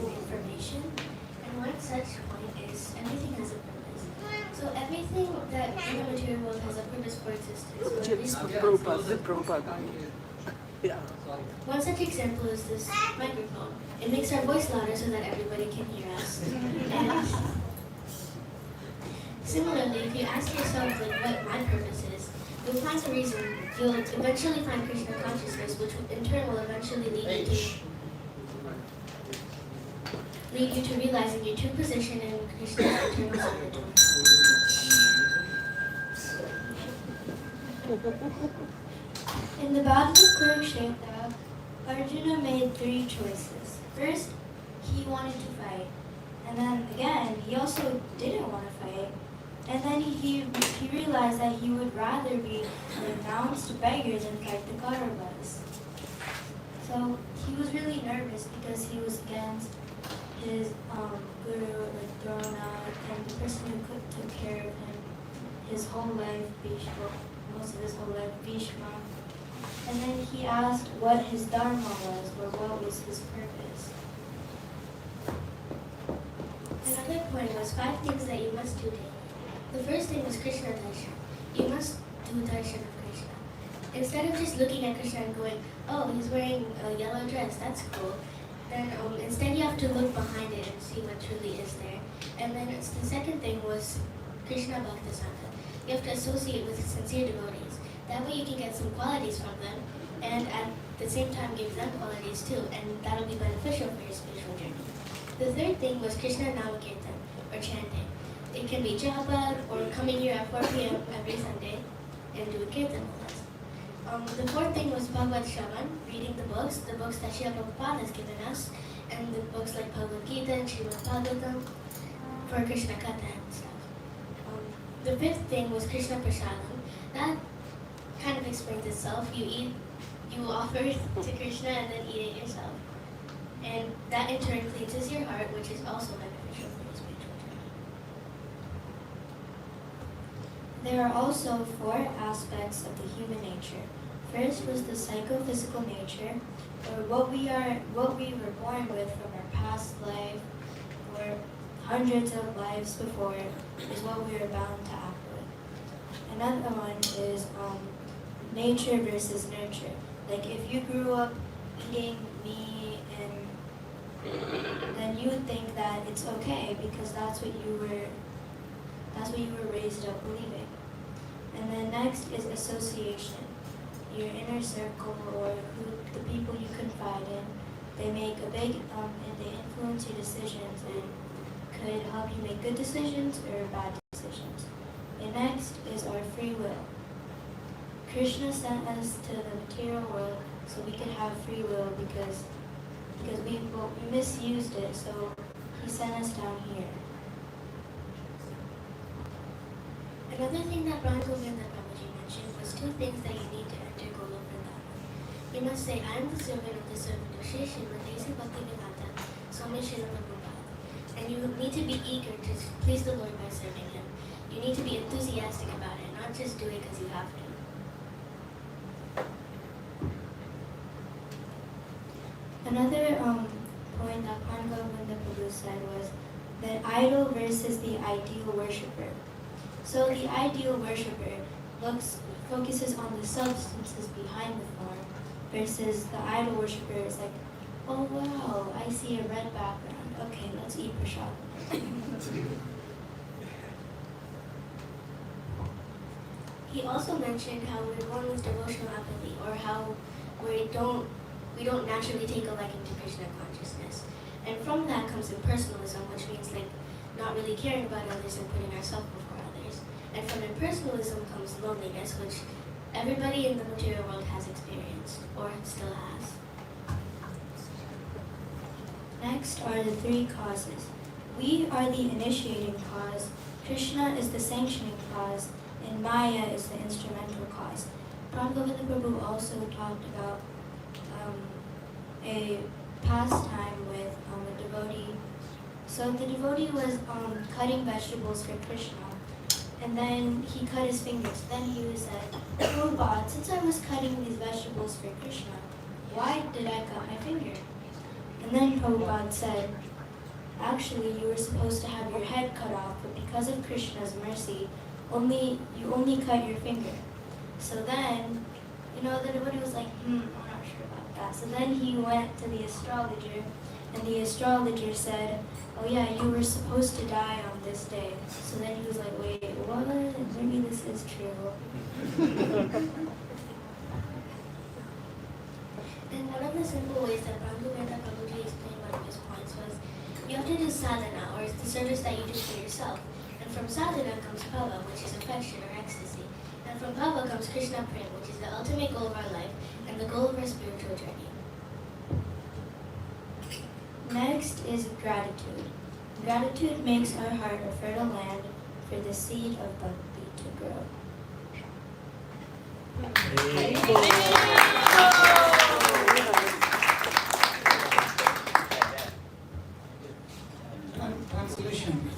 in information, and one such point is everything has a purpose. So everything that in the material world has a purpose for existence. One such example is this microphone. It makes our voice louder so that everybody can hear us. And similarly, if you ask yourself like what my purpose is, you'll find a reason. You'll eventually find Krishna consciousness, which in turn will eventually lead you to realizing your true position in Krishna's eternal spirit. In the Battle of Kurukshetra, Arjuna made 3 choices. First, he wanted to fight. And then again, he also didn't want to fight. And then he realized that he would rather be a renounced beggar than fight the Kauravas. So he was really nervous because he was against his guru, like Prana, and the person who took care of him his whole life, Bhishma, most of his whole life, Bhishma. And then he asked what his dharma was, or what was his purpose. Another point was 5 things that you must do daily. The first thing was Krishna darshan. You must do darshan of Krishna. Instead of just looking at Krishna and going, oh, he's wearing a yellow dress, that's cool. Then instead you have to look behind it and see what truly is there. And then the second thing was Krishna Bhaktasanga. You have to associate with sincere devotees. That way you can get some qualities from them, and at the same time give them qualities too, and that'll be beneficial for your spiritual journey. The third thing was Krishna Namakirtan, or chanting. It can be japa, or coming here at 4 p.m. every Sunday and do a kirtan with us. The fourth thing was Bhagavad Shravan, reading the books that Srila Prabhupada has given us, and the books like Bhagavad Gita and Srimad Bhagavatam for Krishna Katha and stuff. The fifth thing was Krishna Prasadam. That kind of explains itself. You offer to Krishna and then eat it yourself. And that in turn cleanses your heart, which is also beneficial for your spiritual journey. There are also 4 aspects of the human nature. First was the psychophysical nature, or what we were born with from our past life, or hundreds of lives before, is what we are bound to act with. Another one is nature versus nurture. Like if you grew up eating meat, and then you would think that it's okay because that's what you were raised up believing. And then next is association. Your inner circle, or the people you confide in, they make a big and they influence your decisions and could help you make good decisions or bad decisions. And next is our free will. Krishna sent us to the material world so we could have free will because we misused it, so he sent us down here. Another thing that Govinda mentioned was 2 things that you need to enter Golok Vrindavan. You must say, I am the servant of the servant of Shri Srimati Bhaktivedanta, Swami Srila Prabhupada. And you need to be eager to please the Lord by serving Him. You need to be enthusiastic about it, not just do it because you have to. Another point that Govinda Prabhus said was that idol versus the ideal worshipper. So the ideal worshipper focuses on the substances behind the form, versus the idol worshipper is like, oh wow, I see a red background. Okay, let's eat prasad. He also mentioned how we're born with devotional apathy, or how we don't naturally take a liking to Krishna consciousness. And from that comes impersonalism, which means like not really caring about others and putting ourselves before others. And from impersonalism comes loneliness, which everybody in the material world has experienced, or still has. Next are the 3 causes. We are the initiating cause, Krishna is the sanctioning cause, and Maya is the instrumental cause. Prabhupada Prabhu also talked about a pastime with a devotee. So the devotee was cutting vegetables for Krishna, and then he cut his fingers. Then he said, Prabhupada, since I was cutting these vegetables for Krishna, why did I cut my finger? And then Prabhupada said, actually you were supposed to have your head cut off, but because of Krishna's mercy, you only cut your finger. So then, then everybody was like, I'm not sure about that. So then he went to the astrologer, and the astrologer said, oh yeah, you were supposed to die on this day. So then he was like, wait, what? Maybe this is true. And one of the simple ways that Govinda Prabhuji explained one of his points was, you have to do sadhana, or it's the service that you do for yourself. And from sadhana comes bhava, which is affection or ecstasy. And from bhava comes Krishna Prem, which is the ultimate goal of our life and the goal of our spiritual journey. Next is gratitude. Gratitude makes our heart a fertile land for the seed of bhakti to grow. Translation.